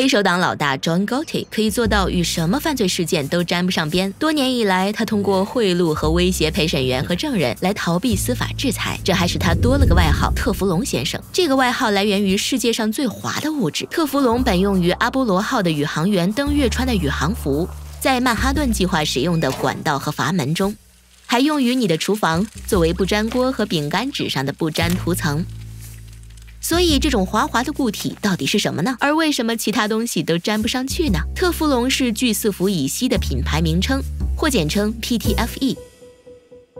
黑手党老大 John Gotti 可以做到与什么犯罪事件都沾不上边。多年以来，他通过贿赂和威胁陪审员和证人来逃避司法制裁，这还使他多了个外号特氟龙先生。这个外号来源于世界上最滑的物质特氟龙，本用于阿波罗号的宇航员登月穿的宇航服，在曼哈顿计划使用的管道和阀门中，还用于你的厨房作为不粘锅和饼干纸上的不粘涂层。所以这种滑滑的固体到底是什么呢？而为什么其他东西都粘不上去呢？特氟龙是聚四氟乙烯的品牌名称，或简称 PTFE。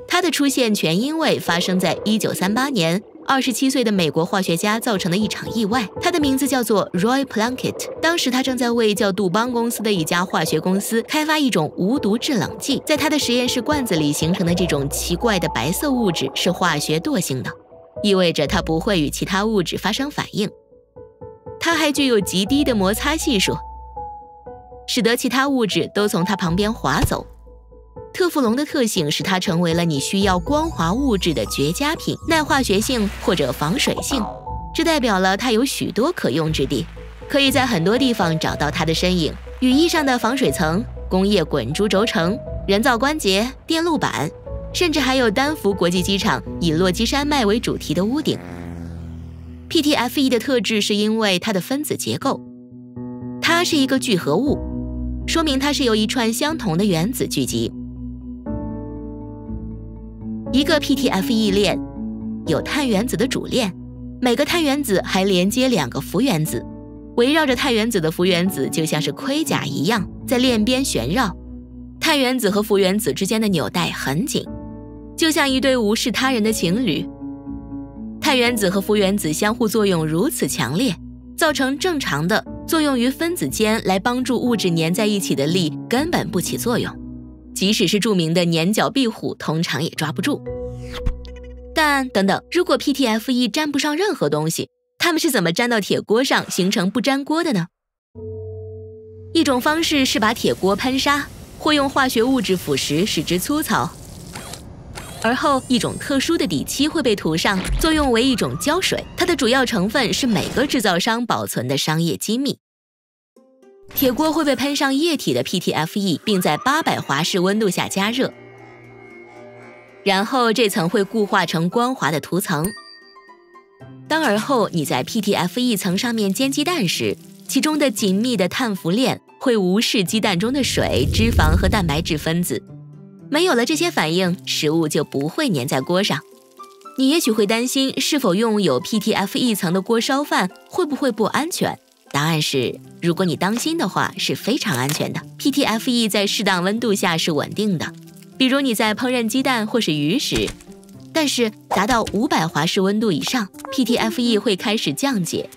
它的出现全因为发生在1938年27岁的美国化学家造成的一场意外。他的名字叫做 Roy Plunkett， 当时他正在为叫杜邦公司的一家化学公司开发一种无毒制冷剂。在他的实验室罐子里形成的这种奇怪的白色物质是化学惰性的，意味着它不会与其他物质发生反应。它还具有极低的摩擦系数，使得其他物质都从它旁边滑走。特氟龙的特性使它成为了你需要光滑物质的绝佳品，耐化学性或者防水性，这代表了它有许多可用之地，可以在很多地方找到它的身影：羽翼上的防水层、工业滚珠轴承、人造关节、电路板，甚至还有丹佛国际机场以落基山脉为主题的屋顶。PTFE 的特质是因为它的分子结构，它是一个聚合物，说明它是由一串相同的原子聚集。一个 PTFE 链有碳原子的主链，每个碳原子还连接2个氟原子，围绕着碳原子的氟原子就像是盔甲一样在链边旋绕。碳原子和氟原子之间的纽带很紧，就像一对无视他人的情侣。碳原子和氟原子相互作用如此强烈，造成正常的作用于分子间来帮助物质粘在一起的力根本不起作用，即使是著名的粘脚壁虎通常也抓不住。但等等，如果 PTFE 沾不上任何东西，它们是怎么粘到铁锅上形成不粘锅的呢？一种方式是把铁锅喷砂，或用化学物质腐蚀使之粗糙，而后一种特殊的底漆会被涂上，作用为一种胶水，它的主要成分是每个制造商保存的商业机密。铁锅会被喷上液体的 PTFE， 并在800华氏温度下加热，然后这层会固化成光滑的涂层。当而后你在 PTFE 层上面煎鸡蛋时，其中的紧密的碳氟链会无视鸡蛋中的水、脂肪和蛋白质分子，没有了这些反应，食物就不会粘在锅上。你也许会担心，是否用有 PTFE 层的锅烧饭会不会不安全？答案是，如果你当心的话，是非常安全的。PTFE 在适当温度下是稳定的，比如你在烹饪鸡蛋或是鱼时，但是达到500华氏温度以上， PTFE 会开始降解，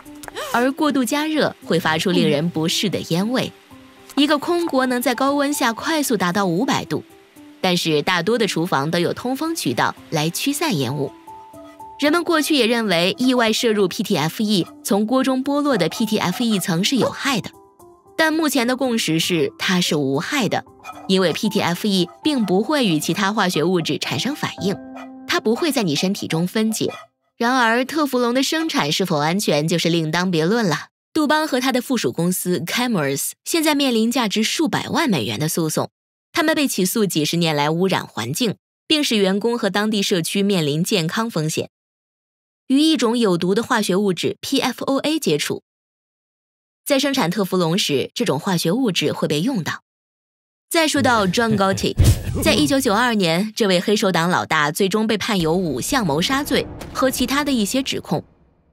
而过度加热会发出令人不适的烟味。一个空锅能在高温下快速达到500度，但是大多的厨房都有通风渠道来驱散烟雾。人们过去也认为意外摄入 PTFE 从锅中剥落的 PTFE 层是有害的，但目前的共识是它是无害的，因为 PTFE 并不会与其他化学物质产生反应，它不会在你身体中分解。然而特氟龙的生产是否安全就是另当别论了。杜邦和他的附属公司 Chemours 现在面临价值数百万美元的诉讼，他们被起诉几十年来污染环境，并使员工和当地社区面临健康风险。与一种有毒的化学物质 PFOA 接触，在生产特氟龙时，这种化学物质会被用到。再说到 John Gotti， 在1992年，这位黑手党老大最终被判有5项谋杀罪和其他的一些指控。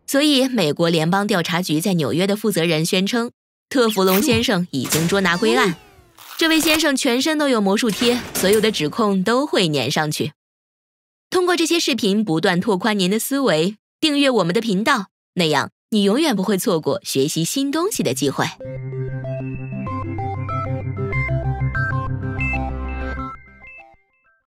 所以美国联邦调查局在纽约的负责人宣称，特氟龙先生已经捉拿归案。这位先生全身都有魔术贴，所有的指控都会粘上去。通过这些视频不断拓宽您的思维，订阅我们的频道，那样你永远不会错过学习新东西的机会。